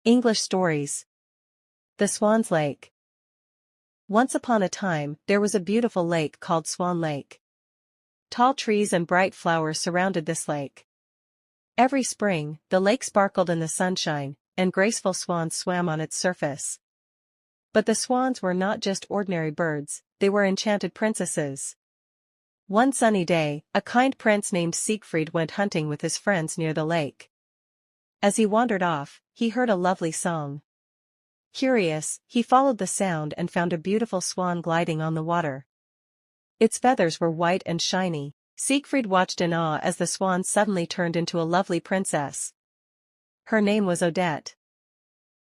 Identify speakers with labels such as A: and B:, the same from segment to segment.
A: English stories. The Swan's Lake. Once upon a time, there was a beautiful lake called Swan Lake. Tall trees and bright flowers surrounded this lake. Every spring, the lake sparkled in the sunshine, and graceful swans swam on its surface. But the swans were not just ordinary birds, they were enchanted princesses. One sunny day, a kind prince named Siegfried went hunting with his friends near the lake. As he wandered off, he heard a lovely song. Curious, he followed the sound and found a beautiful swan gliding on the water. Its feathers were white and shiny. Siegfried watched in awe as the swan suddenly turned into a lovely princess. Her name was Odette.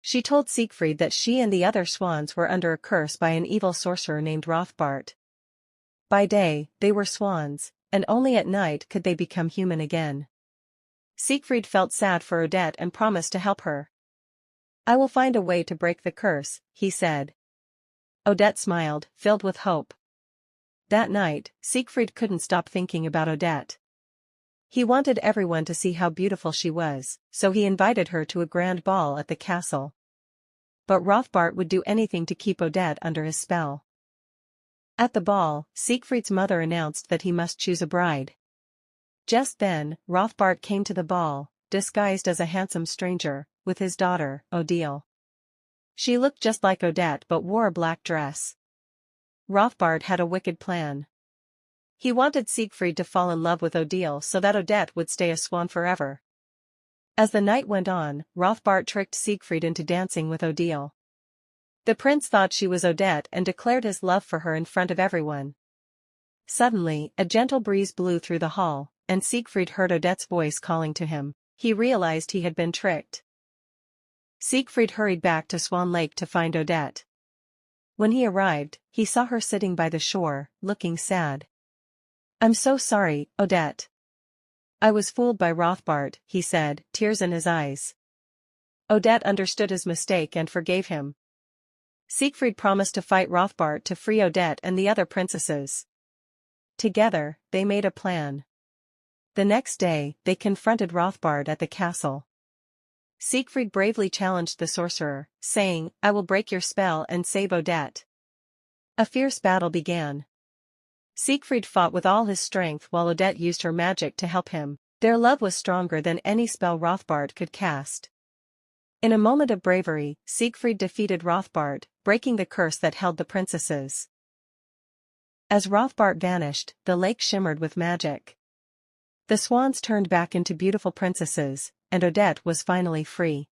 A: She told Siegfried that she and the other swans were under a curse by an evil sorcerer named Rothbart. By day, they were swans, and only at night could they become human again. Siegfried felt sad for Odette and promised to help her. "I will find a way to break the curse," he said. Odette smiled, filled with hope. That night, Siegfried couldn't stop thinking about Odette. He wanted everyone to see how beautiful she was, so he invited her to a grand ball at the castle. But Rothbart would do anything to keep Odette under his spell. At the ball, Siegfried's mother announced that he must choose a bride. Just then, Rothbart came to the ball, disguised as a handsome stranger, with his daughter, Odile. She looked just like Odette but wore a black dress. Rothbart had a wicked plan. He wanted Siegfried to fall in love with Odile so that Odette would stay a swan forever. As the night went on, Rothbart tricked Siegfried into dancing with Odile. The prince thought she was Odette and declared his love for her in front of everyone. Suddenly, a gentle breeze blew through the hall, and Siegfried heard Odette's voice calling to him. He realized he had been tricked. Siegfried hurried back to Swan Lake to find Odette. When he arrived, he saw her sitting by the shore, looking sad. "I'm so sorry, Odette. I was fooled by Rothbart," he said, tears in his eyes. Odette understood his mistake and forgave him. Siegfried promised to fight Rothbart to free Odette and the other princesses. Together, they made a plan. The next day, they confronted Rothbart at the castle. Siegfried bravely challenged the sorcerer, saying, "I will break your spell and save Odette." A fierce battle began. Siegfried fought with all his strength while Odette used her magic to help him. Their love was stronger than any spell Rothbart could cast. In a moment of bravery, Siegfried defeated Rothbart, breaking the curse that held the princesses. As Rothbart vanished, the lake shimmered with magic. The swans turned back into beautiful princesses, and Odette was finally free.